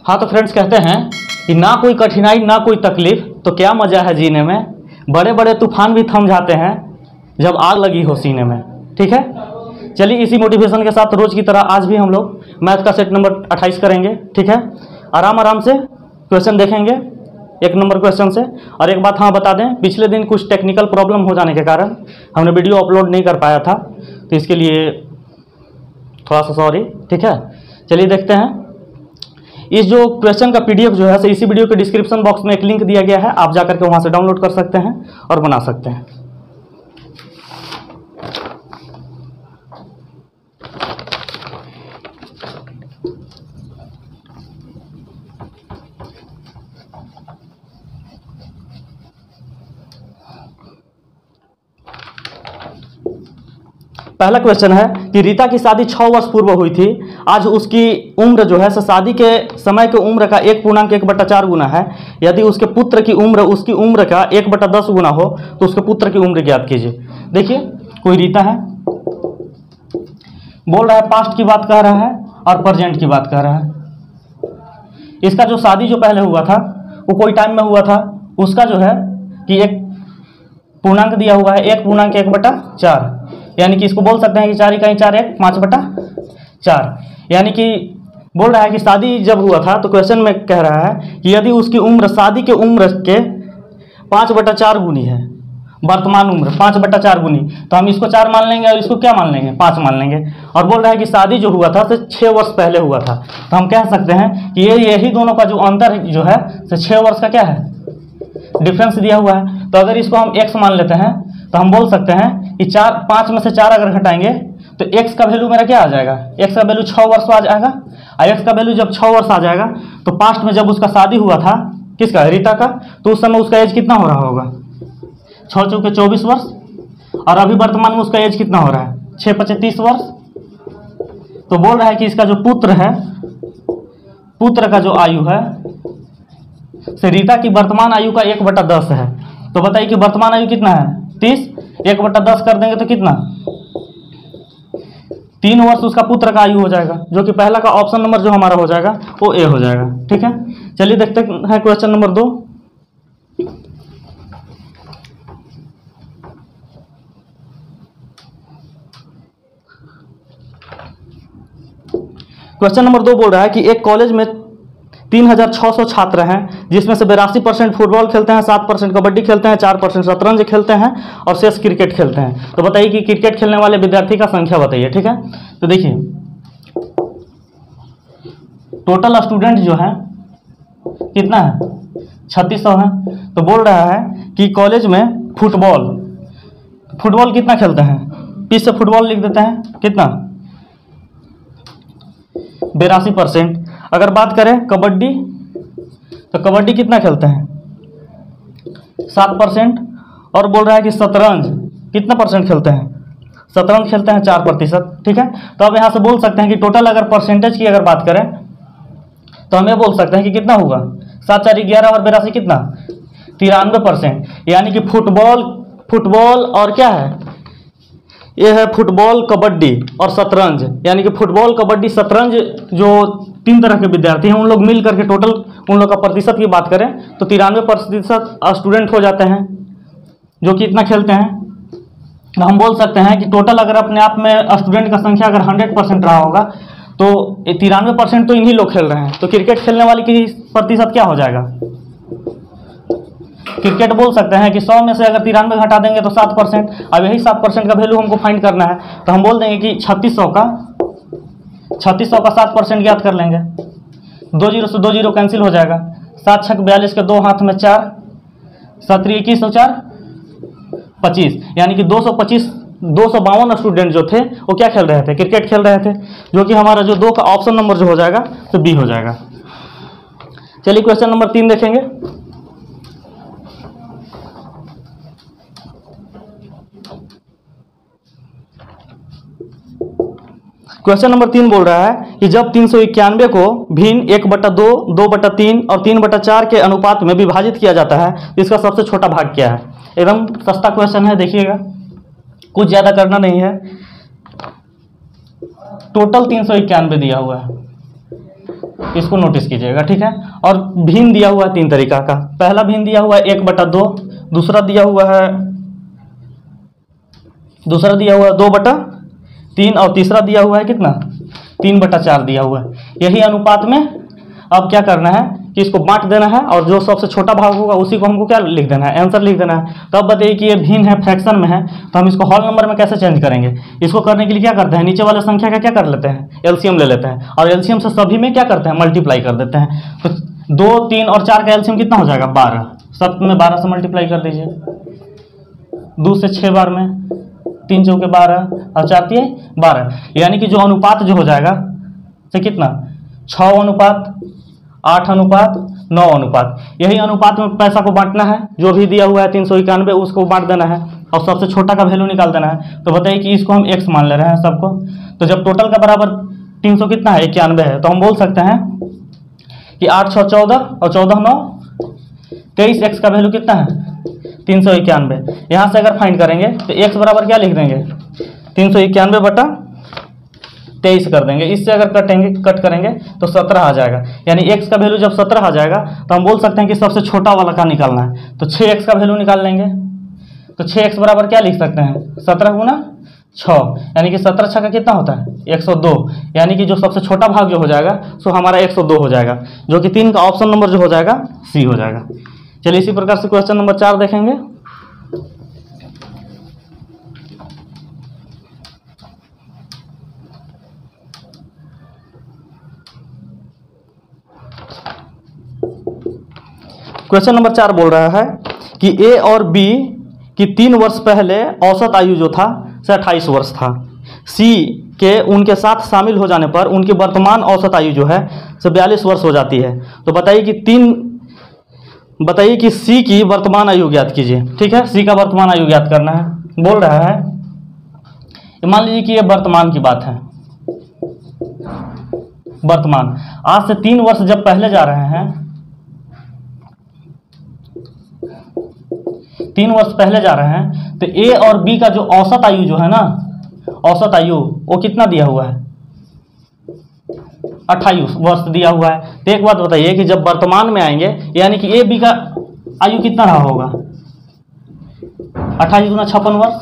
हाँ तो फ्रेंड्स कहते हैं कि ना कोई कठिनाई ना कोई तकलीफ तो क्या मज़ा है जीने में, बड़े बड़े तूफान भी थम जाते हैं जब आग लगी हो सीने में। ठीक है, चलिए इसी मोटिवेशन के साथ रोज़ की तरह आज भी हम लोग मैथ का सेट नंबर 28 करेंगे। ठीक है, आराम आराम से क्वेश्चन देखेंगे एक नंबर क्वेश्चन से। और एक बात हाँ बता दें, पिछले दिन कुछ टेक्निकल प्रॉब्लम हो जाने के कारण हमने वीडियो अपलोड नहीं कर पाया था, तो इसके लिए थोड़ा सा सॉरी। ठीक है, चलिए देखते हैं। इस जो क्वेश्चन का पीडीएफ जो है इसी वीडियो के डिस्क्रिप्शन बॉक्स में एक लिंक दिया गया है, आप जाकर के वहां से डाउनलोड कर सकते हैं और बना सकते हैं। पहला क्वेश्चन है कि रीता की शादी 6 वर्ष पूर्व हुई थी। आज उसकी उम्र जो है शादी के समय की उम्र का 1.1/4 गुना है। यदि उसके पुत्र की उम्र उसकी उम्र का 1/10 गुना हो तो उसके पुत्र की उम्र ज्ञात कीजिए। देखिए, कोई रीता है, बोल रहा है पास्ट की बात कह रहा है और प्रेजेंट की बात कह रहा है। इसका जो शादी जो पहले हुआ था वो कोई टाइम में हुआ था, उसका जो है कि एक पूर्णांक दिया हुआ है 1.1/4, यानी कि इसको बोल सकते हैं कि 4 इकाई 4 1 5/4। यानी कि बोल रहा है कि शादी जब हुआ था तो क्वेश्चन में कह रहा है कि यदि उसकी उम्र शादी के उम्र के 5/4 गुनी है, वर्तमान उम्र 5/4 गुनी, तो हम इसको 4 मान लेंगे और इसको क्या मान लेंगे, 5 मान लेंगे। और बोल रहा है कि शादी जो हुआ था तो 6 वर्ष पहले हुआ था, तो हम कह सकते हैं कि यही दोनों का जो अंतर जो है तो 6 वर्ष का क्या है, डिफरेंस दिया हुआ है। तो अगर इसको हम x मान लेते हैं तो हम बोल सकते हैं कि 5 में से 4 अगर घटाएंगे तो x का वैल्यू मेरा क्या आ जाएगा, x का वैल्यू 6 वर्ष आ जाएगा। और x का वैल्यू जब 6 वर्ष आ जाएगा तो पास्ट में जब उसका शादी हुआ था किसका, रीता का, तो उस समय उसका एज कितना हो रहा होगा, 6 चौके 24 वर्ष। और अभी वर्तमान में उसका एज कितना हो रहा है, 6 5 30 वर्ष। तो बोल रहा है कि इसका जो पुत्र है, पुत्र का जो आयु है से रीता की वर्तमान आयु का 1/10 है। तो बताइए कि वर्तमान आयु कितना है, 30, 1/10 कर देंगे तो कितना, 3 वर्ष उसका पुत्र का आयु हो जाएगा, जो कि पहला का ऑप्शन नंबर जो हमारा हो जाएगा वो ए हो जाएगा। ठीक है, चलिए देखते हैं क्वेश्चन नंबर 2। क्वेश्चन नंबर 2 बोल रहा है कि एक कॉलेज में 3600 छात्र हैं, जिसमें से 82% फुटबॉल खेलते हैं, 7% कबड्डी खेलते हैं, 4% शतरंज खेलते हैं और शेष क्रिकेट खेलते हैं। तो बताइए कि क्रिकेट खेलने वाले विद्यार्थी का संख्या बताइए। ठीक है, तो देखिए टोटल स्टूडेंट जो है कितना है, 3600 है। तो बोल रहा है कि कॉलेज में फुटबॉल कितना खेलते हैं, पीस से फुटबॉल लिख देते हैं, कितना 82%। अगर बात करें कबड्डी तो कबड्डी कितना खेलते हैं, 7%। और बोल रहा है कि शतरंज कितना परसेंट खेलते हैं, शतरंज खेलते हैं 4%। ठीक है, तो अब यहाँ से बोल सकते हैं कि टोटल अगर परसेंटेज की अगर बात करें तो हम ये बोल सकते हैं कि कितना होगा, 7 4 11 और 82 कितना 93%। यानी कि फुटबॉल और क्या है, ये है फुटबॉल कबड्डी और शतरंज। यानी कि फुटबॉल कबड्डी शतरंज जो 3 तरह के विद्यार्थी हैं उन लोग मिल करके टोटल उन लोग का प्रतिशत की बात करें तो 93% स्टूडेंट हो जाते हैं जो कि इतना खेलते हैं। तो हम बोल सकते हैं कि टोटल अगर अपने आप में स्टूडेंट का संख्या अगर 100% रहा होगा तो 93% तो इन्हीं लोग खेल रहे हैं। तो क्रिकेट खेलने वाले की प्रतिशत क्या हो जाएगा, क्रिकेट बोल सकते हैं कि 100 में से अगर 93 घटा देंगे तो 7%। अब यही 7% का वैल्यू हमको फाइंड करना है, तो हम बोल देंगे कि 3600 का 7% ज्ञात कर लेंगे। 2 0 से 2 0 कैंसिल हो जाएगा, 7 6 42 के 2 हाथ में 4, 7 21 और 4 25। यानी कि 252 स्टूडेंट जो थे वो क्या खेल रहे थे, क्रिकेट खेल रहे थे, जो कि हमारा जो 2 का ऑप्शन नंबर जो हो जाएगा तो बी हो जाएगा। चलिए क्वेश्चन नंबर 3 देखेंगे। क्वेश्चन नंबर 3 बोल रहा है कि जब 391 को भिन्न 1/2, 2/3 और 3/4 के अनुपात में विभाजित किया जाता है तो इसका सबसे छोटा भाग क्या है। एकदम सस्ता क्वेश्चन है, देखिएगा कुछ ज़्यादा करना नहीं है। टोटल 391 दिया हुआ है, इसको नोटिस कीजिएगा, ठीक है। और भिन्न दिया हुआ है 3 तरीका का। पहला भिन्न दिया हुआ है 1/2, दूसरा दिया हुआ है 2/3 और तीसरा दिया हुआ है कितना 3/4 दिया हुआ है। यही अनुपात में अब क्या करना है कि इसको बांट देना है और जो सबसे छोटा भाग होगा उसी को हमको क्या लिख देना है, आंसर लिख देना है। तो अब बताइए कि ये भिन्न है, फ्रैक्शन में है, तो हम इसको होल नंबर में कैसे चेंज करेंगे। इसको करने के लिए क्या करते हैं, नीचे वाले संख्या का क्या कर लेते हैं, एलसीएम ले लेते हैं और एलसीएम से सभी में क्या करते हैं, मल्टीप्लाई कर देते हैं। तो 2, 3 और 4 का एलसीएम कितना हो जाएगा 12, सब में 12 से मल्टीप्लाई कर दीजिए। 2 से 6 बार में 3 चौके 12 और 4 तिये 12, यानी कि जो अनुपात जो हो जाएगा से कितना 6:8:9। यही अनुपात में पैसा को बांटना है, जो भी दिया हुआ है 391 उसको बांट देना है और सबसे छोटा का वैल्यू निकाल देना है। तो बताइए कि इसको हम x मान ले रहे हैं सबको, तो जब टोटल का बराबर 300 कितना है 91 है, तो हम बोल सकते हैं कि 8 6 14 और 14 9 23, x का वैल्यू कितना है 391। यहाँ से अगर फाइंड करेंगे तो x बराबर क्या लिख देंगे 391/23 कर देंगे। इससे अगर कट करेंगे तो 17 आ जाएगा, यानी x का वैल्यू जब 17 आ जाएगा तो हम बोल सकते हैं कि सबसे छोटा वाला का निकालना है। तो 6x का वैल्यू निकाल लेंगे, तो 6x बराबर क्या लिख सकते हैं 17 गुना 6, यानी कि 17 6 का कितना होता है 102, यानी कि जो सबसे छोटा भाग जो हो जाएगा सो हमारा 102 हो जाएगा, जो कि 3 का ऑप्शन नंबर जो हो जाएगा सी हो जाएगा। चलिए इसी प्रकार से क्वेश्चन नंबर 4 देखेंगे। क्वेश्चन नंबर 4 बोल रहा है कि ए और बी की 3 वर्ष पहले औसत आयु जो था से 28 वर्ष था। सी के उनके साथ शामिल हो जाने पर उनकी वर्तमान औसत आयु जो है से 42 वर्ष हो जाती है। तो बताइए कि सी की वर्तमान आयु ज्ञात कीजिए, ठीक है। सी का वर्तमान आयु ज्ञात करना है। बोल रहा है मान लीजिए कि ये वर्तमान की बात है, वर्तमान आज से 3 वर्ष जब पहले जा रहे हैं, 3 वर्ष पहले जा रहे हैं, तो ए और बी का जो औसत आयु जो है ना, औसत आयु वो कितना दिया हुआ है 28 वर्ष दिया हुआ है। तो एक बात बताइए कि जब वर्तमान में आएंगे यानी कि ए बी का आयु कितना रहा होगा 28 गुना 56 वर्ष।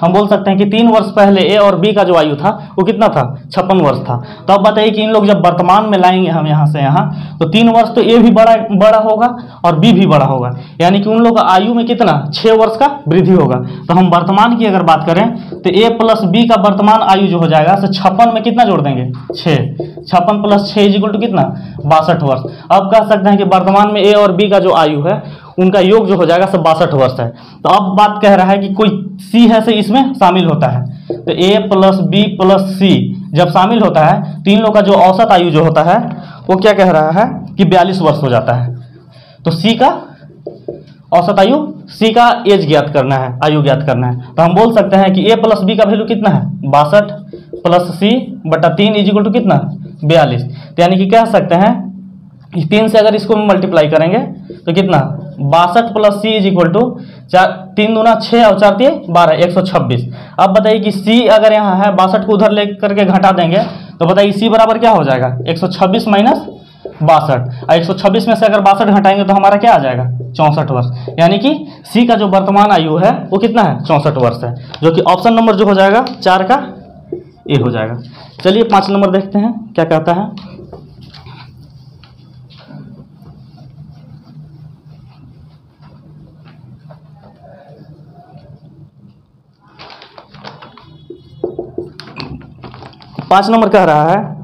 हम बोल सकते हैं कि 3 वर्ष पहले ए और बी का जो आयु था वो कितना था 56 वर्ष था। तो अब बताइए कि इन लोग जब वर्तमान में लाएंगे हम यहाँ से यहाँ, तो 3 वर्ष तो ए भी बड़ा होगा और बी भी बड़ा होगा, यानी कि उन लोग का आयु में कितना 6 वर्ष का वृद्धि होगा। तो हम वर्तमान की अगर बात करें तो ए प्लस बी का वर्तमान आयु जो हो जाएगा तो 56 में कितना जोड़ देंगे 6, 56 + 6 = कितना 62 वर्ष। अब कह सकते हैं कि वर्तमान में ए और बी का जो आयु है उनका योग जो हो जाएगा सब 62 वर्ष है। तो अब बात कह रहा है कि कोई सी है से इसमें शामिल होता है, तो ए प्लस बी प्लस सी जब शामिल होता है, 3 लोग का जो औसत आयु जो होता है वो क्या कह रहा है कि 42 वर्ष हो जाता है। तो सी का औसत आयु, सी का एज ज्ञात करना है, आयु ज्ञात करना है। तो हम बोल सकते हैं कि ए प्लस बी का वैल्यू कितना है 62 + c/3 = कितना 42। तो यानी कि कह सकते हैं कि 3 से अगर इसको मल्टीप्लाई करेंगे तो कितना 62 + c = 3 दूना 6 और 4 तिये 12, 126। अब बताइए कि c अगर यहाँ है 62 को उधर ले करके घटा देंगे तो बताइए c बराबर क्या हो जाएगा 126 - 62, और 126 में से अगर 62 घटाएंगे तो हमारा क्या आ जाएगा 64 वर्ष। यानी कि c का जो वर्तमान आयु है वो कितना है 64 वर्ष है, जो कि ऑप्शन नंबर जो हो जाएगा 4 का ए हो जाएगा। चलिए 5 नंबर देखते हैं क्या कहता है। पाँच नंबर कह रहा है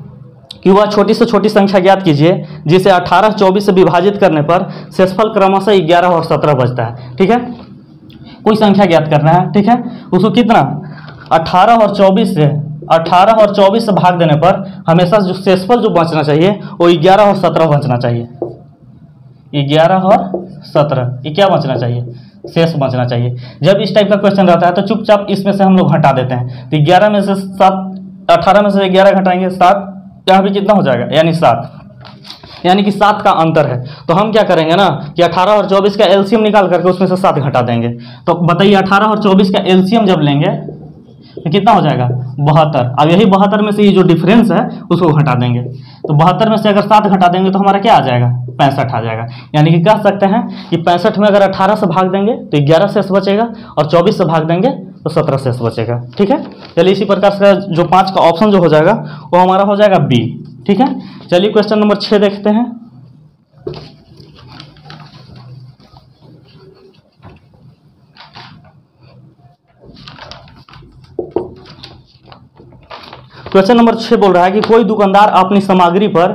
कि वह छोटी से छोटी संख्या ज्ञात कीजिए जिसे 18 24 से विभाजित करने पर शेषफल क्रमशः 11 और 17 बचता है, ठीक है। कोई संख्या ज्ञात करना है, ठीक है। उसको कितना 18 और 24 से भाग देने पर हमेशा जो शेषफल जो बचना चाहिए वो 11 और 17 बचना चाहिए। 11 और 17 ये क्या बचना चाहिए शेष बचना चाहिए। जब इस टाइप का क्वेश्चन रहता है तो चुपचाप इसमें से हम लोग हटा देते हैं। तो 11 में से 7, 18 में से 11 घटाएंगे 7, यहाँ भी कितना हो जाएगा यानी 7, यानी कि 7 का अंतर है। तो हम क्या करेंगे ना कि 18 और 24 का एलसीएम निकाल करके उसमें से 7 घटा देंगे। तो बताइए 18 और 24 का एलसीएम जब लेंगे तो कितना हो जाएगा 72। अब यही 72 में से ये जो डिफरेंस है उसको घटा देंगे, तो 72 में से अगर 7 घटा देंगे तो हमारा क्या आ जाएगा 65 आ जाएगा। यानी कि कह सकते हैं कि 65 में अगर 18 से भाग देंगे तो 11 शेष बचेगा, और 24 से भाग देंगे तो 17 शेष बचेगा। ठीक है, चलिए इसी प्रकार से जो 5 का ऑप्शन जो हो जाएगा वो हमारा हो जाएगा बी। ठीक है, चलिए क्वेश्चन नंबर 6 देखते हैं। क्वेश्चन नंबर 6 बोल रहा है कि कोई दुकानदार अपनी सामग्री पर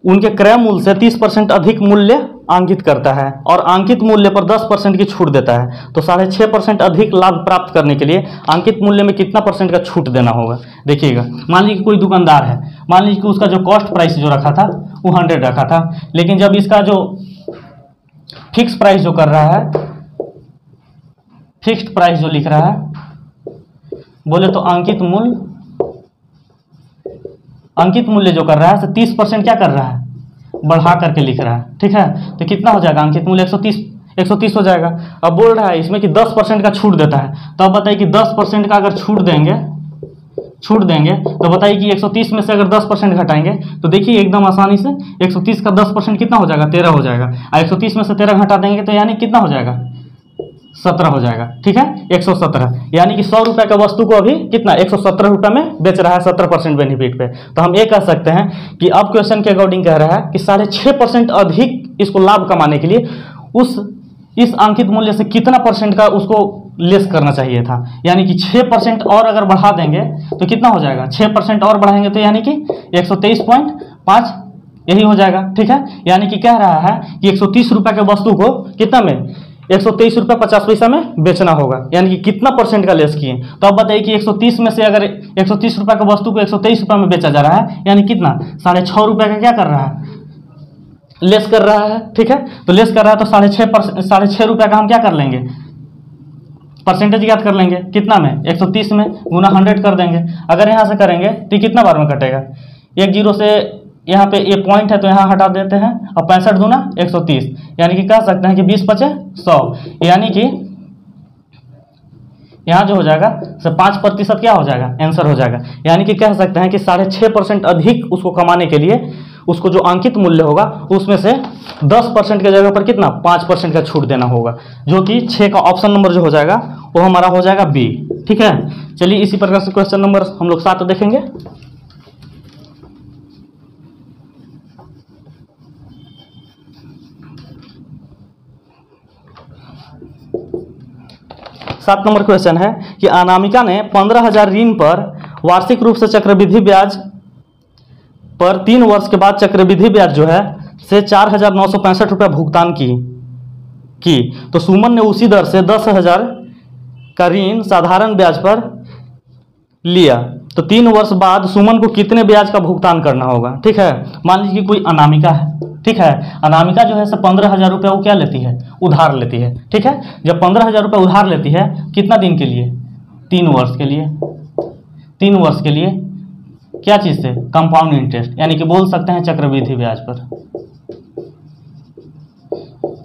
उनके क्रय मूल्य से 30% अधिक मूल्य अंकित करता है और अंकित मूल्य पर 10% की छूट देता है, तो 6.5% अधिक लाभ प्राप्त करने के लिए अंकित मूल्य में कितना % का छूट देना होगा। देखिएगा, मान लीजिए कि कोई दुकानदार है, मान लीजिए कि उसका जो कॉस्ट प्राइस जो रखा था वो 100 रखा था, लेकिन जब इसका जो फिक्स प्राइस जो कर रहा है, फिक्स्ड प्राइस जो लिख रहा है बोले तो अंकित मूल्य जो कर रहा है 30% क्या कर रहा है बढ़ा करके लिख रहा है। ठीक है, तो कितना हो जाएगा अंकित मूल्य 130 हो जाएगा। अब बोल रहा है इसमें कि 10% का छूट देता है, तो अब बताइए कि 10% का अगर छूट देंगे तो बताइए कि 130 में से अगर 10% घटाएंगे तो देखिए एकदम आसानी से 130 का 10% कितना हो जाएगा 13 हो जाएगा, और 130 में से 13 घटा देंगे तो यानी कितना हो जाएगा 17 हो जाएगा। ठीक है, 117, यानी कि 100 रुपये का वस्तु को अभी कितना 117 रुपये में बेच रहा है 70% बेनिफिट पे। तो हम ये कह सकते हैं कि अब क्वेश्चन के अकॉर्डिंग कह रहा है कि 6.5% अधिक इसको लाभ कमाने के लिए इस अंकित मूल्य से कितना % का उसको लेस करना चाहिए था, यानी कि 6% और अगर बढ़ा देंगे तो कितना हो जाएगा 6% और बढ़ाएंगे तो यानी कि 123.5 यही हो जाएगा। ठीक है, यानी कि कह रहा है कि 130 रुपये के वस्तु को कितना में 123 रुपये 50 पैसा में बेचना होगा, यानी कि कितना % का लेस किए। तो अब बताइए कि 130 में से अगर 130 रुपये का वस्तु को 123 रुपये में बेचा जा रहा है, यानी कितना 6.5 रुपये का क्या कर रहा है लेस कर रहा है। ठीक है, तो लेस कर रहा है तो 6.5 रुपये का हम क्या कर लेंगे % याद कर लेंगे, कितना में 130 में गुना 100 कर देंगे। अगर यहाँ से करेंगे तो कितना बार में कटेगा, 1 0 से यहाँ पे ये पॉइंट है तो यहाँ हटा देते हैं, और 65 दूना 130, यानी कि कह सकते हैं कि 20 × 100, यानी कि यहाँ जो हो जाएगा 5% क्या हो जाएगा आंसर हो जाएगा। यानी कि कह सकते हैं कि 6.5% अधिक उसको कमाने के लिए उसको जो अंकित मूल्य होगा उसमें से 10% के जगह पर कितना 5% का छूट देना होगा, जो कि 6 का ऑप्शन नंबर जो हो जाएगा वो हमारा हो जाएगा बी। ठीक है, चलिए इसी प्रकार से क्वेश्चन नंबर हम लोग 7 देखेंगे। सात नंबर क्वेश्चन है कि अनामिका ने 15,000 ऋण पर वार्षिक रूप से चक्रवृद्धि ब्याज पर 3 वर्ष के बाद चक्रवृद्धि ब्याज जो है से 4,965 रुपये भुगतान की तो सुमन ने उसी दर से 10,000 का ऋण साधारण ब्याज पर लिया, तो 3 वर्ष बाद सुमन को कितने ब्याज का भुगतान करना होगा। ठीक है, मान लीजिए कि कोई अनामिका है। ठीक है, अनामिका जो है 15,000 रुपये वो क्या लेती है उधार लेती है। ठीक है, जब 15,000 रुपये उधार लेती है कितना दिन के लिए 3 वर्ष के लिए, 3 वर्ष के लिए क्या चीज़ से कंपाउंड इंटरेस्ट, यानी कि बोल सकते हैं चक्रवृद्धि ब्याज पर।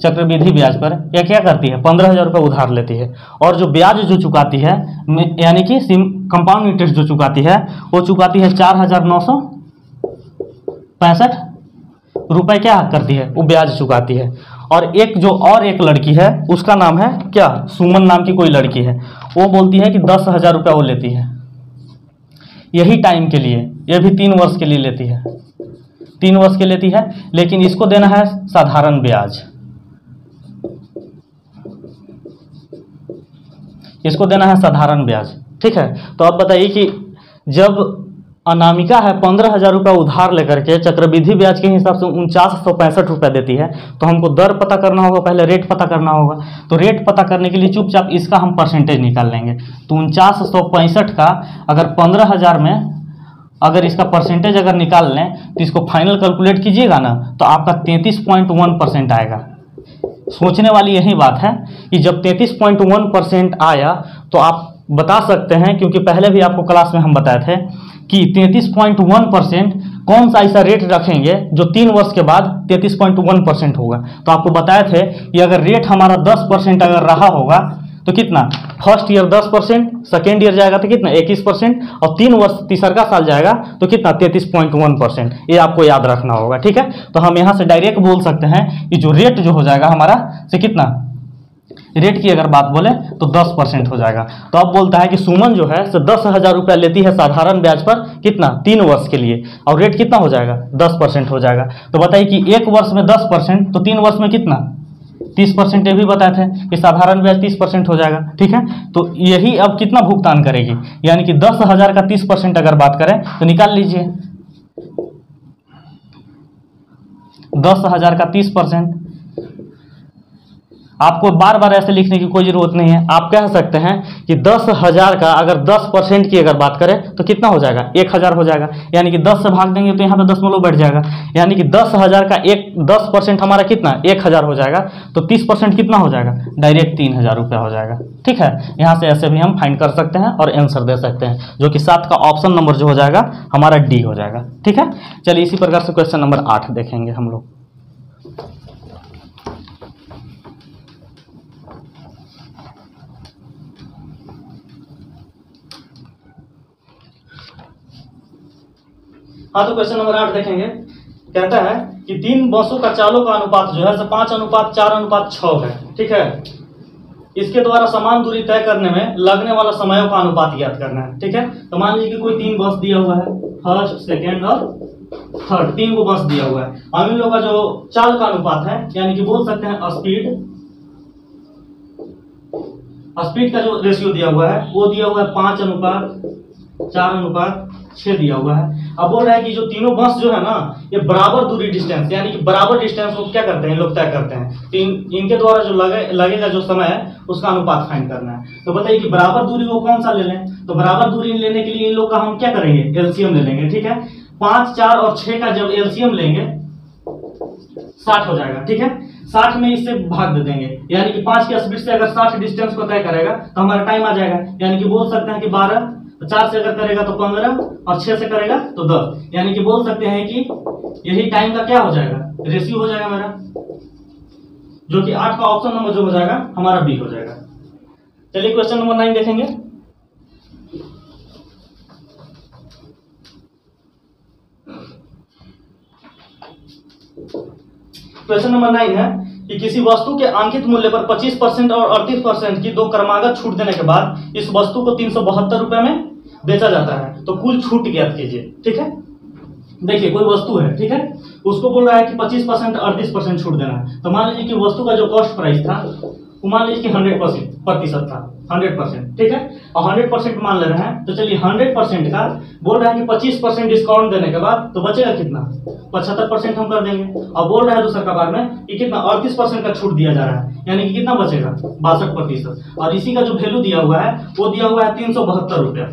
चक्रवृद्धि ब्याज पर यह क्या करती है 15,000 रुपये उधार लेती है, और जो ब्याज जो चुकाती है यानी कि कंपाउंड इंटरेस्ट जो चुकाती है वो चुकाती है 4,965 रुपये क्या करती है वो ब्याज चुकाती है। और एक लड़की है उसका नाम है क्या सुमन नाम की कोई लड़की है, वो बोलती है कि 10,000 रुपये वो लेती है यही टाइम के लिए, ये भी 3 वर्ष के लिए लेती है, 3 वर्ष के लेती है, लेकिन इसको देना है साधारण ब्याज, इसको देना है साधारण ब्याज। ठीक है, तो अब बताइए कि जब अनामिका है 15,000 रुपये उधार लेकर के चक्रवृद्धि ब्याज के हिसाब से 4965 रुपये देती है, तो हमको दर पता करना होगा, पहले रेट पता करना होगा। तो रेट पता करने के लिए चुपचाप इसका हम % निकाल लेंगे। तो 4965 का अगर 15,000 में अगर इसका % अगर निकाल लें तो इसको फाइनल कैलकुलेट कीजिएगा ना तो आपका 33.1% आएगा। सोचने वाली यही बात है कि जब 33.1% आया तो आप बता सकते हैं, क्योंकि पहले भी आपको क्लास में हम बताए थे कि 33.1% कौन सा ऐसा रेट रखेंगे जो 3 वर्ष के बाद 33.1% होगा। तो आपको बताए थे कि अगर रेट हमारा 10% अगर रहा होगा तो कितना, फर्स्ट ईयर 10%, सेकेंड ईयर जाएगा तो कितना 21%, और 3 वर्ष तीसरा साल जाएगा तो कितना 33.1%। ये आपको याद रखना होगा, ठीक है। तो हम यहाँ से डायरेक्ट बोल सकते हैं कि जो रेट जो हो जाएगा हमारा से कितना, रेट की अगर बात बोले तो 10% हो जाएगा। तो अब बोलता है कि सुमन जो है से 10,000 रुपया लेती है साधारण ब्याज पर, कितना 3 वर्ष के लिए, और रेट कितना हो जाएगा 10% हो जाएगा। तो बताइए कि 1 वर्ष में 10%, तो 3 वर्ष में कितना 30%। ये भी बताए थे कि साधारण ब्याज 30% हो जाएगा, ठीक है। तो यही अब कितना भुगतान करेगी, यानी कि 10,000 का 30% अगर बात करें तो निकाल लीजिए, 10,000 का 30%। आपको बार बार ऐसे लिखने की कोई जरूरत नहीं है, आप कह सकते हैं कि 10,000 का अगर 10% की अगर बात करें तो कितना हो जाएगा 1,000 हो जाएगा, यानी कि 10 से भाग देंगे तो यहाँ पे दशमलव बैठ जाएगा, यानी कि 10,000 का 10% हमारा कितना 1,000 हो जाएगा। तो 30% कितना हो जाएगा, डायरेक्ट 3,000 रुपया हो जाएगा, ठीक है। यहाँ से ऐसे भी हम फाइंड कर सकते हैं और आंसर दे सकते हैं, जो कि 7 का ऑप्शन नंबर जो हो जाएगा हमारा डी हो जाएगा, ठीक है। चलिए इसी प्रकार से क्वेश्चन नंबर 8 देखेंगे हम लोग। हाँ, तो क्वेश्चन नंबर 8 देखेंगे। कहता है कि 3 बसों का चालों का अनुपात जो है 5:4:6 है, ठीक है। इसके द्वारा समान दूरी तय करने में लगने वाला समयों का अनुपात ज्ञात करना है, ठीक है। तो मान लीजिए कि कोई 3 बस दिया हुआ है, फर्स्ट, सेकेंड और थर्ड, 3 को बस दिया हुआ है। अब इन लोगों का जो चाल का अनुपात है, यानी कि बोल सकते हैं स्पीड का जो रेशियो दिया हुआ है वो दिया हुआ है 5:4:6 दिया हुआ है। अब बोल रहा है कि जो तीनों बस जो है ना ये बराबर दूरी डिस्टेंस, यानी कि बराबर डिस्टेंस को क्या करते हैं लोग तय करते हैं, तो इनके द्वारा जो लगेगा जो समय है उसका अनुपात फाइंड करना है। तो बताइए कि बराबर दूरी को कौन सा ले लें, तो बराबर दूरी लेने के लिए इन लोग का हम क्या करेंगे, एलसीएम ले लेंगे, ठीक है। 5, 4 और 6 का जब एलसीएम लेंगे 60 हो जाएगा, ठीक है। 60 में इससे भाग दे देंगे, यानी कि 5 की स्पीड से अगर 60 डिस्टेंस को तय करेगा तो हमारा टाइम आ जाएगा, यानी कि बोल सकते हैं कि 12, 4 से अगर करेगा तो 15 और 6 से करेगा तो 10, यानी कि बोल सकते हैं कि यही टाइम का क्या हो जाएगा, रेशियो हो जाएगा मेरा, जो कि 8 का ऑप्शन नंबर जो हो जाएगा हमारा बी हो जाएगा। चलिए क्वेश्चन नंबर 9 देखेंगे। क्वेश्चन नंबर 9 है कि किसी वस्तु के अंकित मूल्य पर 25% और 38% की 2 क्रमागत छूट देने के बाद इस वस्तु को 372 रुपए में बेचा जाता है, तो कुल छूट ज्ञात कीजिए, ठीक है। देखिए कोई वस्तु है, ठीक है, उसको बोल रहा है कि 25% 38% छूट देना है। तो मान लीजिए कि वस्तु का जो कॉस्ट प्राइस था वो मान लीजिए कि 100% था, 100%, ठीक है, और 100% मान ले रहे हैं। तो चलिए 100% का बोल रहा है कि 25% डिस्काउंट देने के बाद तो बचेगा कितना, 75% हम कर देंगे। और बोल रहा है दूसरा कबार में कि कितना 38% का छूट दिया जा रहा है, यानी कि कितना बचेगा 62%, और इसी का जो वैल्यू दिया हुआ है वो दिया हुआ है 372 रुपया,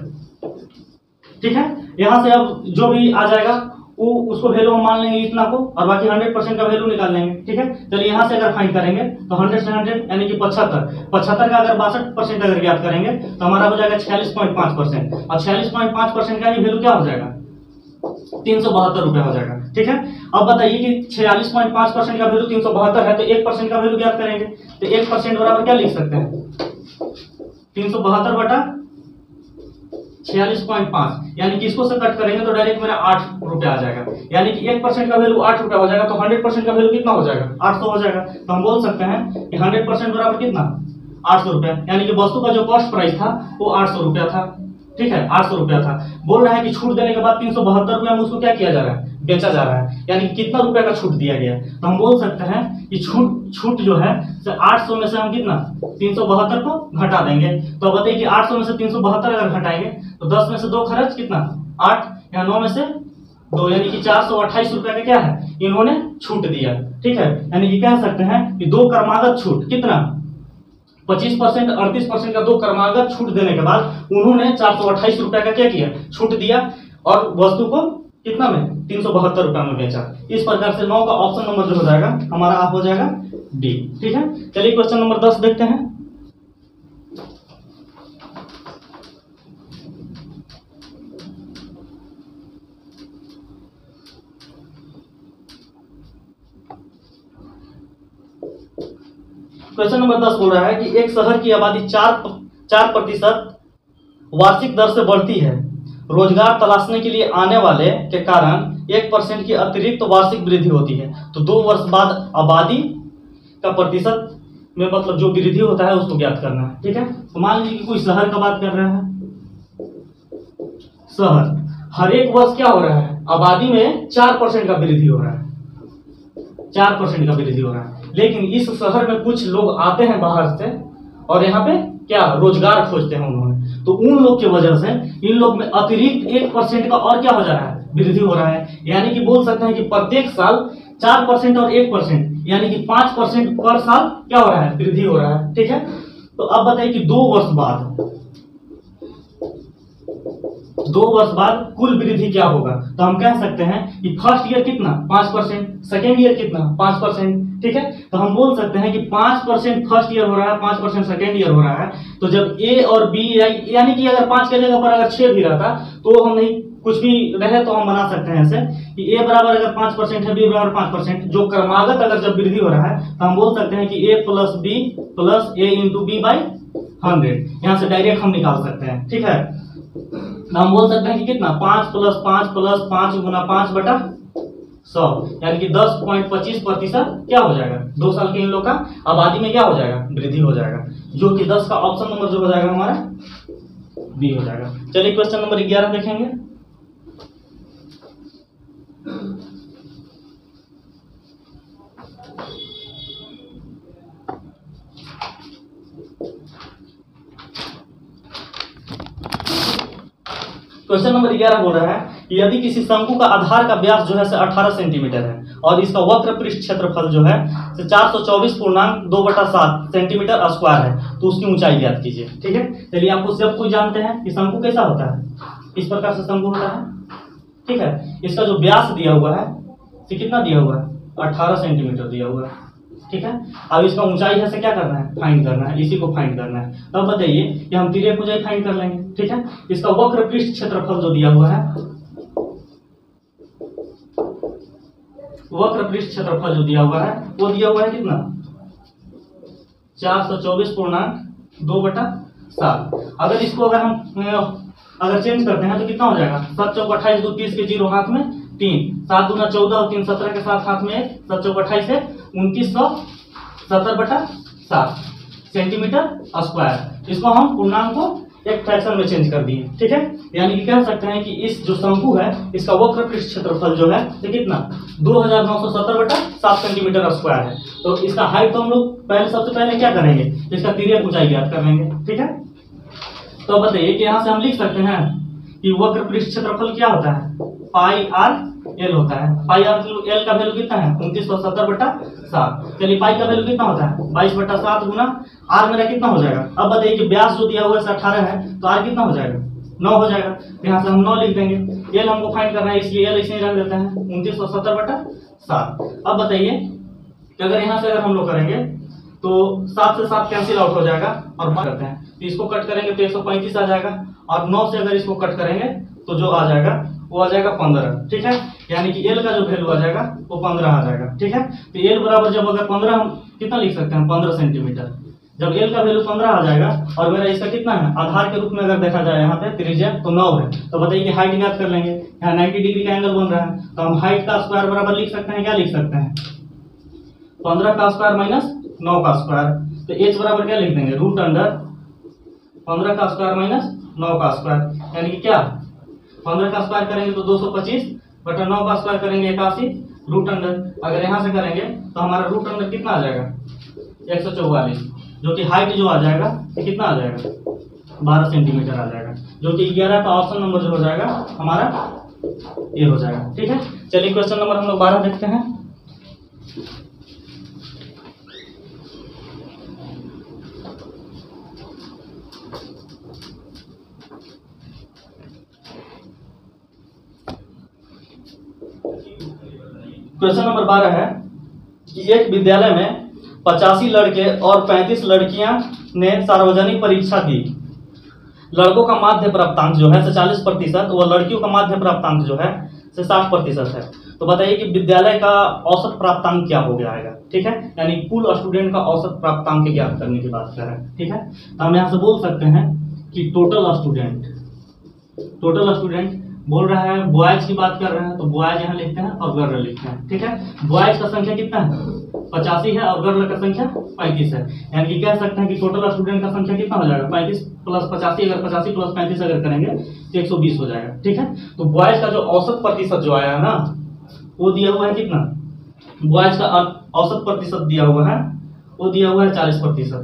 ठीक है। यहां से अब जो भी आ जाएगा वो उसको वैल्यू हम मान लेंगे इतना को, और बाकी 100% का वैल्यू निकाल लेंगे, ठीक है। चलिए यहां से अगर फाइंड करेंगे तो 100 से 100 यानी कि 75 का अगर 62% अगर ज्ञात करेंगे तो हमारा हो जाएगा 46.5%, और 46.5% का ही वैल्यू क्या हो जाएगा 372 रुपया हो जाएगा, ठीक है। अब बताइए कि 46.5% का वैल्यू 372 है, तो 1% का वैल्यू ज्ञात करेंगे, तो 1% बराबर क्या लिख सकते हैं 372 बटा 46.5, यानी कि इसको से कट करेंगे तो डायरेक्ट मेरा 8 रुपया आ जाएगा, यानी कि 1% का वैल्यू 8 रुपया हो जाएगा। तो 100% का वैल्यू कितना हो जाएगा 800 हो जाएगा। तो हम बोल सकते हैं कि 100% बराबर कितना 800 रुपया, यानी कि वस्तु का जो कॉस्ट प्राइस था वो 800 रुपया था, ठीक है, 800 रुपया था। बोल रहा है कि छूट देने के बाद 372 रुपया में उसको क्या किया जा रहा है, बेचा जा रहा है, यानी कि कितना रुपया का छूट दिया गया। तो हम बोल सकते हैं कि छूट जो है 800 में से हम कितना 372 को घटा देंगे। तो बताइए कि 800 में से 372 अगर घटाएंगे तो 10 में से 2 खर्च कितना 8, या 9 में से 2, यानी कि 428 रुपया का क्या है इन्होंने छूट दिया, ठीक है। यानी कि कह सकते हैं कि 2 क्रमागत छूट कितना 25% 38% का 2 क्रमागत छूट देने के बाद उन्होंने 428 रुपया का क्या किया छूट दिया, और वस्तु को कितना में 372 रुपया में बेचा। इस प्रकार से 9 का ऑप्शन नंबर जो हो जाएगा हमारा आप हो जाएगा डी, ठीक है। चलिए क्वेश्चन नंबर 10 देखते हैं। क्वेश्चन नंबर 10 बोल रहा है कि एक शहर की आबादी 4% वार्षिक दर से बढ़ती है। रोजगार तलाशने के लिए आने वाले के कारण 1% की अतिरिक्त वार्षिक वृद्धि होती है। तो 2 वर्ष बाद आबादी का प्रतिशत में मतलब जो वृद्धि होता है उसको ज्ञात करना है। ठीक है, तो मान लीजिए कि कोई शहर का बात कर रहा है। शहर हर एक वर्ष क्या हो रहा है, आबादी में 4% का वृद्धि हो रहा है, 4% का वृद्धि हो रहा है। लेकिन इस शहर में कुछ लोग आते हैं बाहर से और यहाँ पे क्या रोजगार खोजते हैं उन्होंने, तो उन लोग की वजह से इन लोग में अतिरिक्त 1% का और क्या हो जा रहा है, वृद्धि हो रहा है। यानी कि बोल सकते हैं कि प्रत्येक साल 4% और 1% यानी कि 5% पर साल क्या हो रहा है, वृद्धि हो रहा है। ठीक है, तो अब बताइए कि 2 वर्ष बाद कुल वृद्धि क्या होगा। तो हम कह सकते हैं कि फर्स्ट ईयर कितना 5%, सेकेंड ईयर कितना 5%। ठीक है, तो हम बोल सकते हैं कि 5% फर्स्ट ईयर हो रहा है, 5% सेकेंड ईयर हो रहा है। तो जब ए और बी यानी कि अगर 5 की जगह पर अगर 6 भी रहता तो हम नहीं कुछ भी रहे तो हम बना सकते हैं ऐसे कि ए बराबर अगर 5% है, बी बराबर 5%, जो क्रमागत अगर जब वृद्धि हो रहा है तो हम बोल सकते हैं कि A plus B plus A into B by 100। यहाँ से डायरेक्ट हम निकाल सकते हैं। ठीक है, हम बोल सकते हैं कि कितना 5 + 5 + 5 × 5/100 यानी कि 10.25% क्या हो जाएगा, 2 साल के इन लोग का आबादी में क्या हो जाएगा, वृद्धि हो जाएगा, जो कि 10 का ऑप्शन नंबर जो हो जाएगा हमारा बी हो जाएगा। चलिए क्वेश्चन नंबर 11 देखेंगे। क्वेश्चन नंबर 11 बोल रहा है कि यदि किसी शंकु का आधार का व्यास जो है 18 सेंटीमीटर है और इसका वक्र पृष्ठ क्षेत्रफल जो है 424.2/7 सेंटीमीटर स्क्वायर है, तो उसकी ऊंचाई ज्ञात कीजिए। ठीक है, चलिए आपको सब कुछ जानते हैं कि शंकु कैसा होता है, इस प्रकार से शंकु होता है। ठीक है, इसका जो व्यास दिया हुआ है कितना दिया हुआ है, 18 सेंटीमीटर दिया हुआ है। ठीक है, अब इसका ऊंचाई है से क्या करना है, फाइंड करना है, इसी को फाइंड करना है। तब बताइए कि हम तिर्यक ऊंचाई फाइंड कर लेंगे। ठीक है, इसका वक्र पृष्ठ क्षेत्रफल जो दिया हुआ है, वक्र पृष्ठ क्षेत्रफल जो दिया हुआ है वो दिया हुआ है कितना 424.2/7। अगर इसको अगर हम अगर चेंज करते हैं तो कितना हो जाएगा, 7 चौक 28, 2 30 के 0 हाथ में 3, 7 दूना 14 और 3 17 के साथ हाथ में 7 चौक 28 से 2970/7 सेंटीमीटर स्क्वायर। इसको हम पूर्णांक को एक फ्रैक्शन में चेंज कर दिए। ठीक है, यानी कि कह सकते हैं कि इस जो शंकु है इसका वक्र पृष्ठ क्षेत्रफल जो है ये कितना 2970/7 सेंटीमीटर स्क्वायर है। तो इसका हाइट तो हम लोग सबसे पहले क्या करेंगे, इसका तिर्यक ऊंचाई ज्ञात कर लेंगे। ठीक है, तो बताइए कि यहाँ से हम लिख सकते हैं कि वक्र पृष्ठ क्षेत्रफल क्या होता है, πr/l होता है। πr/l का वैल्यू कितना है 2970/7। चलिए पाई का वैल्यू कितना होता है 22/7 गुना r मेरा कितना हो जाएगा। अब बताइए कि व्यास जो दिया हुआ है 18 है तो r कितना हो जाएगा 9 हो जाएगा। तो यहाँ से हम 9 लिख देंगे। l हमको फाइंड करना है इसलिए l ऐसे ही रख देते हैं 2970/7। अब बताइए कि अगर यहाँ से अगर हम लोग करेंगे तो 7 से 7 कैंसिल आउट हो जाएगा और करते हैं तो इसको कट करेंगे तो 135 आ जाएगा और 9 से अगर इसको कट करेंगे तो जो आ जाएगा वो आ जाएगा 15। ठीक है, यानी कि l का जो वैल्यू आ जाएगा वो 15 आ जाएगा। ठीक है, तो l बराबर जब अगर 15 हम कितना लिख सकते हैं 15 सेंटीमीटर। जब l का वैल्यू 15 आ जाएगा और मेरा इसका कितना है आधार के रूप में अगर देखा जाए यहाँ पे त्रिज्या तो 9 है। तो बताइए कि हाइट ज्ञात कर लेंगे। यहाँ 90 डिग्री का एंगल बन रहा है तो हम हाइट का स्क्वायर बराबर लिख सकते हैं, क्या लिख सकते हैं 15 का स्क्वायर माइनस 9 का स्क्वायर। तो h बराबर क्या लिख देंगे √15 का स्क्वायर माइनस 9 का स्क्वायर, यानी कि क्या 15 का स्क्वायर करेंगे तो 225/9 का स्क्वायर करेंगे 81 √अंडर। अगर यहाँ से करेंगे तो हमारा √अंडर कितना आ जाएगा 144, जो कि हाइट जो आ जाएगा ये कितना आ जाएगा 12 सेंटीमीटर आ जाएगा, जो कि 11 का ऑप्शन नंबर जो हो जाएगा हमारा ये हो जाएगा। ठीक है, चलिए क्वेश्चन नंबर हम लोग 12 देखते हैं। क्वेश्चन नंबर 12 है कि एक विद्यालय में 85 लड़के और 35 लड़कियां ने सार्वजनिक परीक्षा दी। लड़कों का माध्य प्राप्तांक जो है 40% व लड़कियों का माध्य प्राप्तांक जो है 60% है। तो बताइए कि विद्यालय का औसत प्राप्तांक क्या हो गया है, ठीक है, यानी कुल स्टूडेंट का औसत प्राप्तांक ज्ञात करने की बात कर रहे हैं, ठीक है। तो हम यहाँ से बोल सकते हैं कि टोटल स्टूडेंट बोल रहा है, बॉयज की बात कर रहे हैं तो बॉयज यहाँ लिखते हैं और गर्ल लिखते हैं, ठीक है। बॉयज का संख्या कितना है, 85 है, और गर्ल का संख्या 35 है, यानी कि कह सकते हैं कि टोटल स्टूडेंट का संख्या कितना हो जाएगा, 35 प्लस 85, अगर 85 प्लस 35 अगर करेंगे तो 120 हो जाएगा, ठीक है। तो बॉयज का जो औसत प्रतिशत जो आया है ना, वो दिया हुआ है कितना, बॉयज का औसत प्रतिशत दिया हुआ है, वो दिया हुआ है 40%,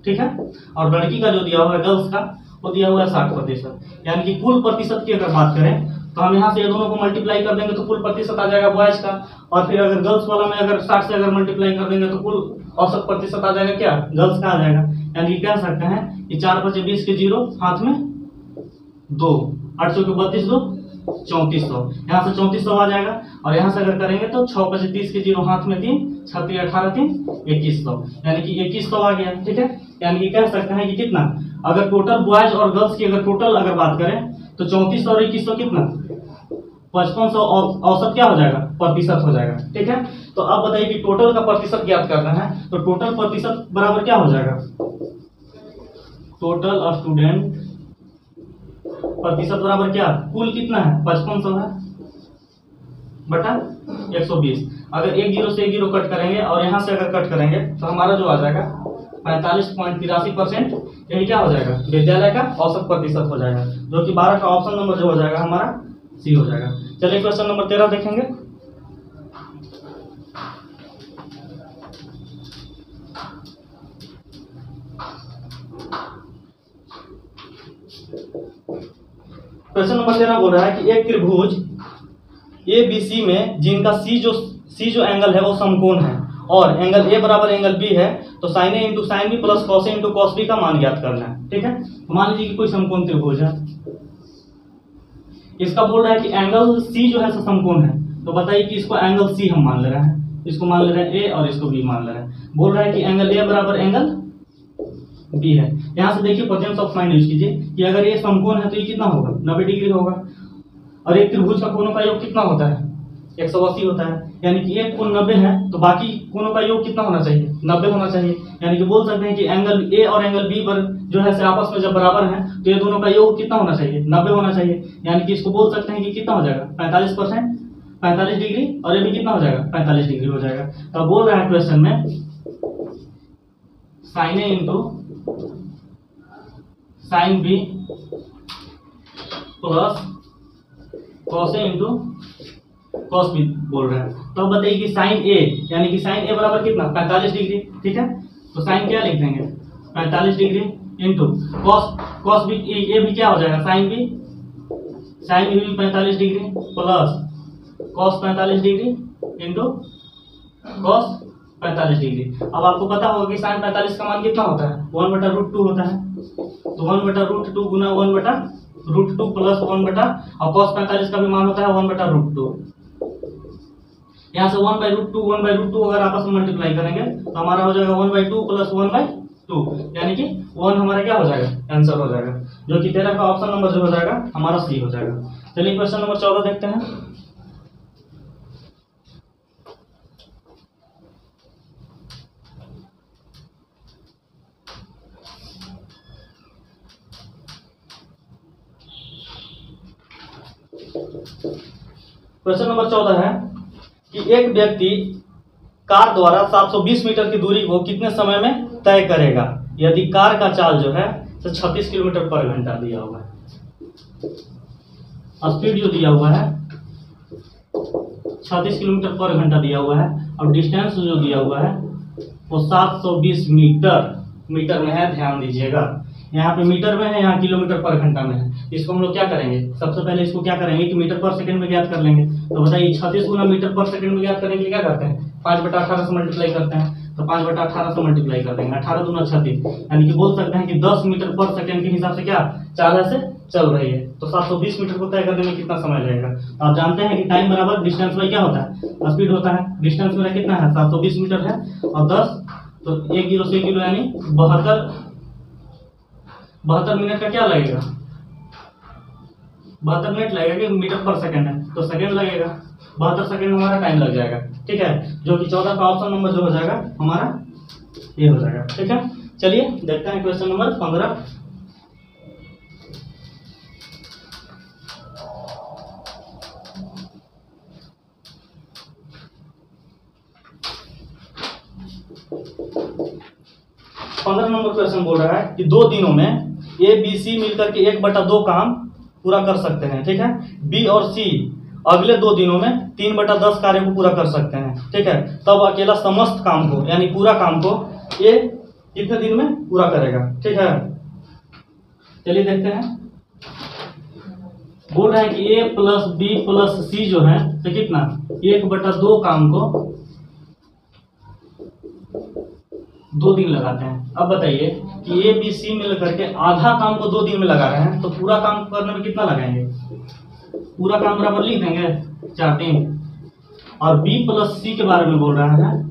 ठीक है। और लड़की का जो दिया हुआ है, गर्ल्स का, वो दिया हुआ है 60%, यानी कि कुल प्रतिशत की अगर बात करें तो हम यहाँ से ये दोनों को मल्टीप्लाई कर देंगे तो कुल प्रतिशत आ जाएगा बॉयज का, और फिर अगर गर्ल्स वाला में अगर 60 से अगर मल्टीप्लाई कर देंगे तो कुल औसत प्रतिशत आ जाएगा क्या, गर्ल्स का आ जाएगा। यानी कि कह सकते हैं कि 4 × 20 के 0, हाथ में 2, 8 × 32 2, 3400, यहाँ से 3400 आ जाएगा, और यहाँ से अगर करेंगे तो 6 × 30 के 0, हाथ में 3, 36 18 3, 2100, यानी कि 2100 आ गया, ठीक है। यानी कि कह सकते हैं कि कितना, अगर टोटल बॉयज और गर्ल्स की अगर टोटल अगर बात करें तो 3400 और 2100 कितना, 5500 औसत क्या हो जाएगा, प्रतिशत हो जाएगा, ठीक है। तो अब बताइए कि टोटल का प्रतिशत ज्ञात करना है, तो टोटल प्रतिशत बराबर क्या हो जाएगा, टोटल स्टूडेंट प्रतिशत बराबर क्या, कुल कितना है 5500 है बटा 120। अगर एक 0 से एक 0 कट करेंगे और यहाँ से अगर कट करेंगे तो हमारा जो आ जाएगा 45.83%, यही क्या हो जाएगा, विद्यालय का औसत प्रतिशत हो जाएगा, जो कि 12 का ऑप्शन नंबर जो हो जाएगा हमारा सी हो जाएगा। चलिए क्वेश्चन नंबर 13 देखेंगे। क्वेश्चन नंबर 13 बोल रहा है कि एक त्रिभुज ABC में जिनका सी जो एंगल है वो समकोण है, और एंगल ए बराबर एंगल बी है, तो sine A into sine B plus cos A into cos B का मान ज्ञात करना है, ठीक है। तो मान लीजिए कि कोई समकोण त्रिभुज है, इसका बोल रहा है कि एंगल सी जो है समकोण है, तो बताइए कि इसको एंगल सी हम मान ले रहे हैं, इसको मान ले रहे हैं ए और इसको बी मान ले रहे हैं। बोल रहा है कि एंगल ए बराबर एंगल बी है। यहाँ से देखिए प्रेजेंस ऑफ माइंड यूज कीजिए कि अगर ये समकोण है तो ये कितना होगा, 90 डिग्री होगा, और एक त्रिभुज का कोणों का योग कितना होता है, 180 होता है, यानी कि एक कोण 90 है तो बाकी कोणों का योग कितना होना चाहिए, 90 होना चाहिए। यानी कि बोल सकते हैं कि एंगल ए और एंगल बी पर जो है से आपस में जब बराबर हैं तो ये दोनों का योग कितना होना चाहिए, 90 होना चाहिए। यानी कि इसको बोल सकते हैं कि कितना हो जाएगा 45%, 45 डिग्री, और ये भी कितना हो जाएगा 45 डिग्री हो जाएगा। तो बोल रहा है क्वेश्चन में sine A into sine B plus cos A into cos B बोल रहे हैं। तो बताइए कि साइन ए, यानी कि साइन ए बराबर कितना 45 डिग्री, ठीक है। तो साइन क्या लिख देंगे 45 डिग्री इंटू कॉस बी, ये भी क्या हो जाएगा साइन बी भी 45 degree plus cos 45 degree into cos 45 degree. अब आपको पता होगा कि साइन 45 का मान कितना होता है, 1/√2 होता है, तो 1/√2 गुना 1/√2 प्लस 1 और cos 45 का भी मान होता है 1/√2। यहाँ से 1/√2 अगर आपस में मल्टीप्लाई करेंगे तो हमारा हो जाएगा 1/2 प्लस 1/2, यानी कि 1 हमारा क्या हो जाएगा, आंसर हो जाएगा, जो कि 13 का ऑप्शन नंबर जो हो जाएगा हमारा सी हो जाएगा। चलिए क्वेश्चन नंबर 14 देखते हैं। क्वेश्चन नंबर 14 है कि एक व्यक्ति कार द्वारा 720 मीटर की दूरी को कितने समय में तय करेगा, यदि कार का चाल जो है 36 किलोमीटर पर घंटा दिया हुआ है, स्पीड जो दिया हुआ है 36 किलोमीटर पर घंटा दिया हुआ है, और डिस्टेंस जो दिया हुआ है वो 720 मीटर में है। ध्यान दीजिएगा, यहाँ पे मीटर में है, यहाँ किलोमीटर पर घंटा में है। इसको हम लोग क्या करेंगे, सबसे पहले इसको क्या करेंगे कि मीटर पर सेकंड में ज्ञात कर लेंगे। तो बताइए 36 गुना मीटर पर सेकंड में ज्ञात करने के लिए क्या करते हैं, 5/18 से मल्टीप्लाई करते हैं, तो 5/18 से मल्टीप्लाई कर देंगे, 18 दूना 36, यानी कि बोल सकते हैं कि 10 मीटर पर सेकंड के हिसाब से क्या चाल से चल रही है। तो 720 मीटर को तय करने में कितना समय लगेगा। आप जानते हैं कि टाइम बराबर डिस्टेंस बाई क्या होता है, स्पीड होता है। डिस्टेंस मेरा कितना है 720 मीटर है, और 10 तो 1 0 से 1 0 यानी 72 मिनट का क्या लगेगा, 72 मिनट लगेगा कि मीटर पर सेकंड है तो सेकंड लगेगा। 72 सेकेंड हमारा टाइम लग जाएगा। ठीक है, जो कि 14 का ऑप्शन नंबर जो हो जाएगा हमारा ये हो जाएगा। ठीक है, चलिए देखते हैं क्वेश्चन नंबर 15। नंबर क्वेश्चन बोल रहा है कि 2 दिनों में ए बी सी मिलकर के 1/2 काम पूरा कर सकते हैं। ठीक है, बी और सी अगले 2 दिनों में 3/10 कार्य को पूरा कर सकते हैं। ठीक है, तब अकेला समस्त काम को यानी पूरा काम को ए कितने दिन में पूरा करेगा। ठीक है, चलिए देखते हैं। बोल रहा है कि ए प्लस बी प्लस सी जो है तो कितना 1/2 काम को 2 दिन लगाते हैं। अब बताइए कि ए बी सी मिल करके आधा काम को 2 दिन में लगा रहे हैं, तो पूरा काम करने में कितना लगाएंगे? पूरा काम बराबर लिख देंगे 4 3। और बी प्लस सी के बारे में बोल रहा है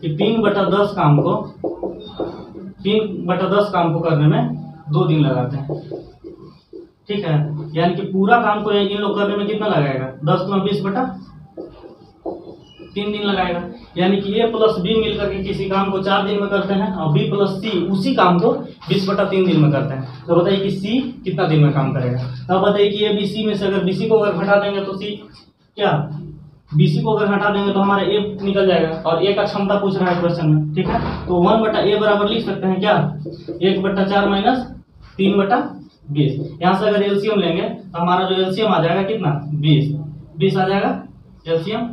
कि 3/10 काम को करने में 2 दिन लगाते हैं। ठीक है, यानी कि पूरा काम को इन लोग करने में कितना लगाएगा? 10 × 20/3 दिन लगाएगा। यानी कि ए प्लस बी मिलकर के किसी काम को 4 दिन में करते हैं और बी प्लस सी उसी काम को 20/3 दिन में करते हैं। तो बताइए कि सी कितना दिन में काम करेगा। अब बताइए कि ए बी सी में से अगर बी सी को अगर हटा देंगे तो सी क्या, बी सी को अगर हटा देंगे तो हमारा ए निकल जाएगा। और ए का क्षमता पूछ रहा है क्वेश्चन में। ठीक है, तो 1/a बराबर लिख सकते हैं क्या 1/4 माइनस 3/20। यहाँ से अगर एलसीएम लेंगे तो हमारा जो एलसीएम आ जाएगा कितना 20 आ जाएगा एलसीएम।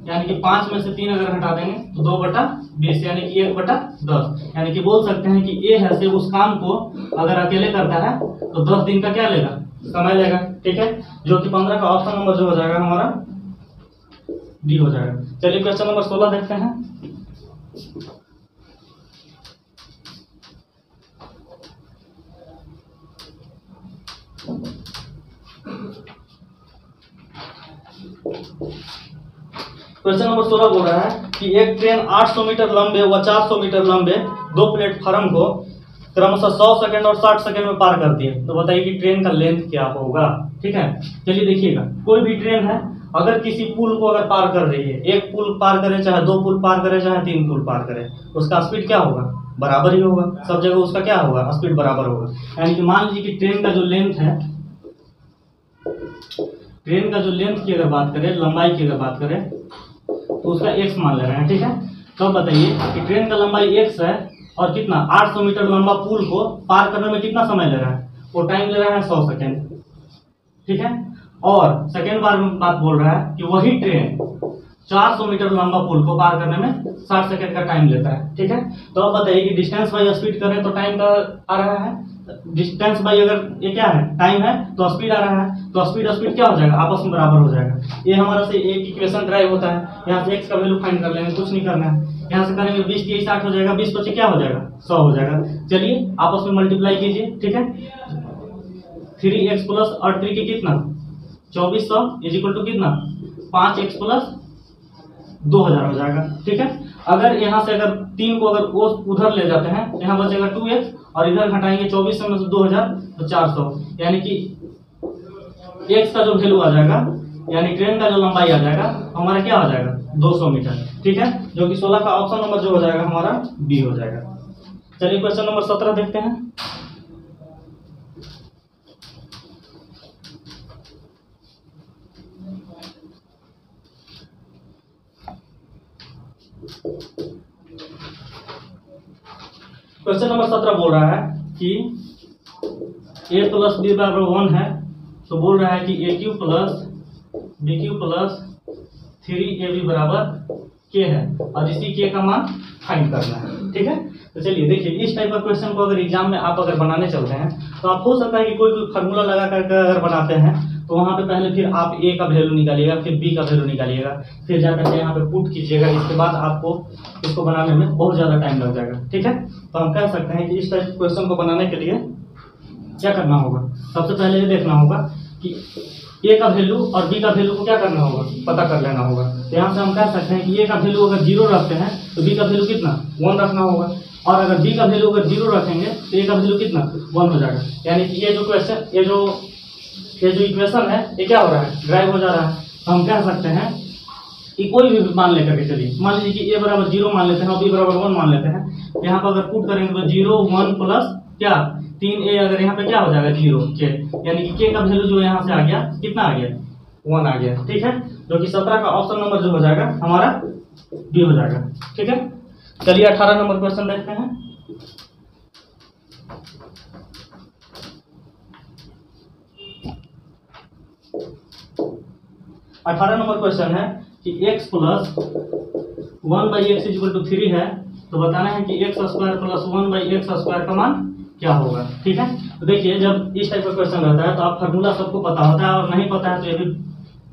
यानी कि 5 में से 3 अगर हटा देंगे तो 2/20 यानी कि 1/10। यानी कि बोल सकते हैं कि ए है से उस काम को अगर अकेले करता है तो 10 दिन का क्या लेगा, समय लेगा। ठीक है, जो कि 15 का ऑप्शन नंबर जो हो जाएगा हमारा डी हो जाएगा। चलिए क्वेश्चन नंबर 16 देखते हैं। क्वेश्चन नंबर 16 बोल रहा है कि एक ट्रेन 800 मीटर लंबे व 400 मीटर लंबे 2 प्लेटफार्म को क्रमशः 100 सेकंड और 60 सेकंड में पार करती है। तो बताइए कि ट्रेन का लेंथ क्या होगा। ठीक है, चलिए देखिएगा, कोई भी ट्रेन है अगर किसी पुल को अगर पार कर रही है, एक पुल पार करे चाहे 2 पुल पार करे चाहे 3 पुल पार करे, उसका स्पीड क्या होगा, बराबर ही होगा। सब जगह उसका क्या होगा, स्पीड बराबर होगा। यानी कि मान लीजिए कि ट्रेन का जो लेंथ है, ट्रेन का जो लेंथ की अगर बात करें, लंबाई की अगर बात करें तो उसका x मान ले रहे हैं। ठीक है, तो बताइए कि ट्रेन का लंबाई x है और कितना 800 मीटर लंबा पुल को पार करने में कितना समय ले रहा है, वो टाइम ले रहा है 100 सेकेंड। ठीक है, और सेकेंड बात बोल रहा है कि वही ट्रेन 400 मीटर लंबा पुल को पार करने में 60 सेकेंड का टाइम लेता है। ठीक है, तो अब बताइए कि डिस्टेंस बाई स्पीड करें तो टाइम का आ रहा है, डिस्टेंस बाई अगर ये क्या है टाइम है तो स्पीड आ रहा है, तो स्पीड क्या हो जाएगा, आपस में बराबर हो जाएगा। ये हमारा से एक इक्वेशन ड्राइव होता है। यहाँ से x का वैल्यू फाइंड कर लेंगे, कुछ नहीं करना है। यहाँ से करेंगे 20 × 60 हो जाएगा, 20 × 25 क्या हो जाएगा 100 हो जाएगा। चलिए आपस में मल्टीप्लाई कीजिए। ठीक है, 3x प्लस और 3 की कितना 2400 इज इक्वल टू कितना 5x प्लस 2000 हो जाएगा। ठीक है, अगर यहाँ से अगर 3 को अगर वो उधर ले जाते हैं तो यहाँ बचेगा 2x और इधर घटाएंगे 2400 में से 2000 तो 400। यानी कि x का जो वैल्यू आ जाएगा यानी ट्रेन का जो लंबाई आ जाएगा हमारा क्या हो जाएगा 200 मीटर। ठीक है, जो कि 16 का ऑप्शन नंबर जो हो जाएगा हमारा बी हो जाएगा। चलिए क्वेश्चन नंबर 17 देखते हैं। क्वेश्चन नंबर 17 बोल रहा है कि a प्लस बी बराबर 1 है, तो बोल रहा है कि A cube plus B cube plus 3ab बराबर k है और इसी k का मान फाइंड करना है। ठीक है, तो चलिए देखिए, इस टाइप का क्वेश्चन को अगर एग्जाम में आप अगर बनाने चलते हैं तो आप हो सकता है कि कोई फार्मूला लगा करके अगर बनाते हैं तो वहाँ पे पहले फिर आप a का वैल्यू निकालिएगा, फिर b का वैल्यू निकालिएगा, फिर जाकर के यहाँ पे पुट कीजिएगा। इसके बाद आपको इसको बनाने में बहुत ज़्यादा टाइम लग जाएगा। ठीक है, तो हम कह सकते हैं कि इस टाइप क्वेश्चन को बनाने के लिए क्या करना होगा, सबसे पहले ये देखना होगा कि a का वैल्यू और b का वैल्यू को क्या करना होगा, पता कर लेना होगा। तो यहाँ से हम कह सकते हैं कि a का वैल्यू अगर 0 रखते हैं तो b का वैल्यू कितना 1 रखना होगा, और अगर b का वैल्यू अगर 0 रखेंगे तो a का वैल्यू कितना 1 हो जाएगा। यानी कि ये जो क्वेश्चन ये जो इक्वेशन है ये क्या हो रहा है, ड्राइव हो जा रहा है। तो हम कह सकते हैं कि कोई भी मान लेकर के चलिए, मान लीजिए कि a बराबर 0 मान लेते हैं और b बराबर 1 मान लेते हैं। यहाँ पर अगर पुट करेंगे तो 0 1 प्लस क्या 3a, अगर यहाँ पे क्या हो जाएगा 0 k, यानी कि k का वैल्यू जो यहाँ से आ गया कितना आ गया 1 आ गया। ठीक है, जो कि 17 का ऑप्शन नंबर जो हो जाएगा हमारा बी हो जाएगा। ठीक है, चलिए 18 नंबर क्वेश्चन देखते हैं। अठारह नंबर क्वेश्चन है कि x plus 1/x equal to 3 है, तो बताना है कि x square plus 1/x square का मान क्या होगा। ठीक है, तो देखिए जब इस टाइप का क्वेश्चन रहता है तो आप फार्मूला सबको पता होता है, और नहीं पता है तो ये भी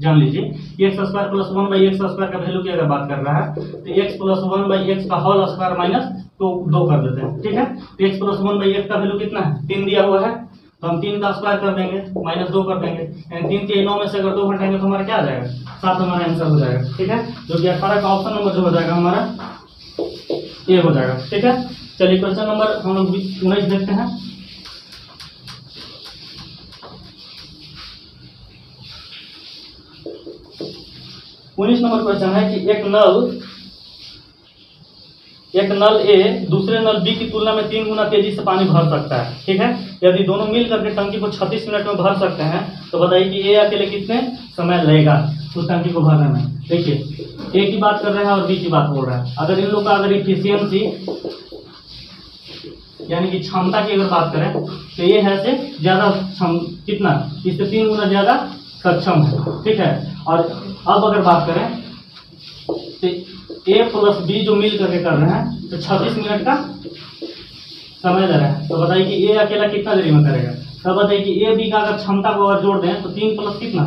जान लीजिए कि x square plus 1/x square का वैल्यू की अगर बात कर रहा है तो x प्लस 1/x का होल स्क्वायर माइनस तो 2 कर देते हैं। ठीक है, तो x प्लस 1/x का वैल्यू कितना है 3 दिया हुआ है, तो हम 3 का स्क्वायर कर देंगे माइनस 2 कर देंगे, यानी 3 के 9 में से अगर 2 घटाएंगे तो हमारा क्या आ जाएगा 7 हमारा आंसर हो जाएगा। ठीक है, जो कि 18 का ऑप्शन नंबर जो हो जाएगा हमारा ए हो जाएगा। ठीक है, चलिए क्वेश्चन नंबर हम लोग 19 देखते हैं। उन्नीस नंबर क्वेश्चन है कि एक नल ए दूसरे नल बी की तुलना में 3 गुना तेजी से पानी भर सकता है। ठीक है, यदि दोनों मिल करके टंकी को 36 मिनट में भर सकते हैं तो बताइए कि ए अकेले कितने समय लगेगा उस टंकी को भरने में। देखिए ए की बात कर रहे हैं और बी की बात बोल रहा है। अगर इन लोग का अगर इफिशियंसी यानी कि क्षमता की अगर बात करें तो ये है से ज्यादा कितना इससे 3 गुना ज्यादा सक्षम है। ठीक है, और अब अगर बात करें तो ए प्लस बी जो मिल करके कर रहे हैं तो 26 मिनट का समय ले रहा है, तो बताइए कि ए अकेला कितना देरी में करेगा। तब बताइए कि ए बी का अगर क्षमता को अगर जोड़ दें तो 3 प्लस कितना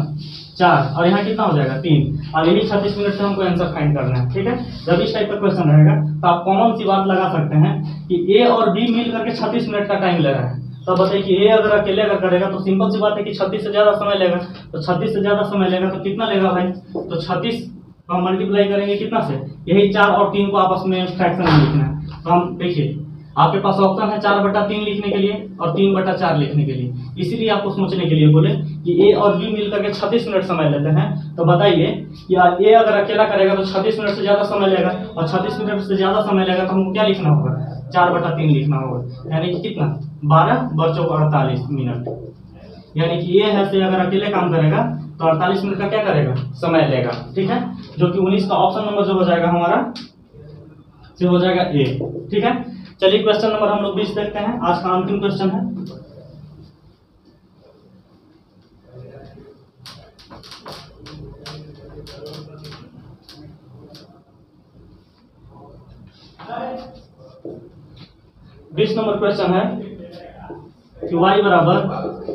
4, और यहाँ कितना हो जाएगा 3, और यही 36 मिनट से हमको आंसर फाइंड करना है। ठीक है, जब इस टाइप का क्वेश्चन रहेगा तो आप कॉमन सी बात लगा सकते हैं कि ए और बी मिल करके 36 मिनट का टाइम ले रहा है, तो बताइए कि ए अगर अकेले अगर करेगा तो सिंपल सी बात है कि 36 से ज्यादा समय लेगा, तो 36 से ज्यादा समय लेगा तो कितना लेगा भाई, तो 36 तो हम मल्टीप्लाई करेंगे कितना से, यही 4 और 3 को आपस में फ्रैक्शन में लिखना है। तो हम देखिए आपके पास ऑप्शन है 4/3 लिखने के लिए और 3/4 लिखने के लिए, इसीलिए आपको सोचने के लिए बोले कि ए और बी मिल करके 36 मिनट समय लेते हैं। तो बताइए कि ए अगर अकेला करेगा तो 36 मिनट से ज्यादा समय लेगा, और 36 मिनट से ज्यादा समय लेगा तो हमको क्या लिखना होगा 4/3 लिखना होगा, यानी कि कितना 12/48 मिनट, यानी कि ये है से अगर अकेले काम करेगा तो 48 मिनट का क्या करेगा समय लेगा। ठीक है, जो कि 19 का ऑप्शन नंबर जो हो जाएगा हमारा जो हो जाएगा ए। ठीक है, चलिए क्वेश्चन नंबर हम लोग 20 देखते हैं, आज का अंतिम क्वेश्चन है। बीस नंबर क्वेश्चन है कि y बराबर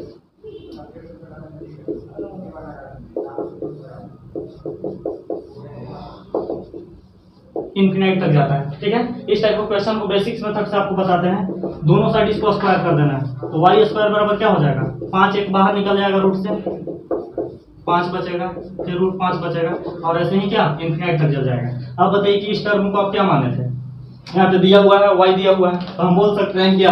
इन्फिनाइट तक जाता है। ठीक है, इस टाइप के क्वेश्चन को बेसिक्स मेथड से आपको बताते हैं, दोनों साइड इसको स्क्वायर कर देना है, तो वाई स्क्वायर बराबर क्या हो जाएगा 5, एक बाहर निकल जाएगा रूट से 5 बचेगा, फिर रूट 5 बचेगा, और ऐसे ही क्या इन्फिनाइट तक चल जाएगा। अब बताइए कि इस टर्म को आप क्या माने थे, यहाँ पे दिया हुआ है y दिया हुआ है, तो हम बोल सकते हैं क्या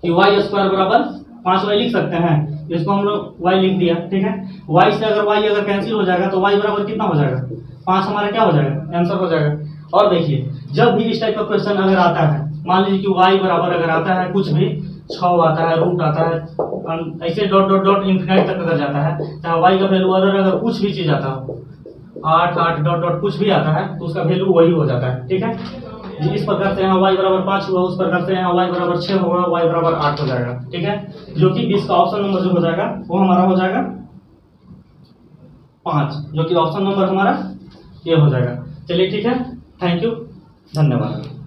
कि वाई स्क्वायर बराबर 5y लिख सकते हैं, इसको हम लोग y लिख दिया। ठीक है, y से अगर y अगर कैंसिल हो जाएगा तो y बराबर कितना हो जाएगा 5 हमारा क्या हो जाएगा आंसर हो जाएगा। और देखिए जब भी इस टाइप का क्वेश्चन अगर आता है, मान लीजिए कि y बराबर अगर आता है कुछ भी 6 आता है, रूट आता है, ऐसे डॉट डॉट डॉट इन्फिनाइट तक अगर जाता है, चाहे y का वैल्यू अगर कुछ भी चीज आता हो 8 डॉट डॉट कुछ भी आता है तो उसका वैल्यू वही हो जाता है। ठीक है, इस प्रकार से यहाँ y बराबर 5 हुआ, उस प्रकार से यहाँ y बराबर 6 होगा, y बराबर 8 हो जाएगा। ठीक है, जो कि 20 का ऑप्शन नंबर जो हो जाएगा वो हमारा हो जाएगा 5, जो कि ऑप्शन नंबर हमारा ये हो जाएगा। चलिए ठीक है, थैंक यू, धन्यवाद।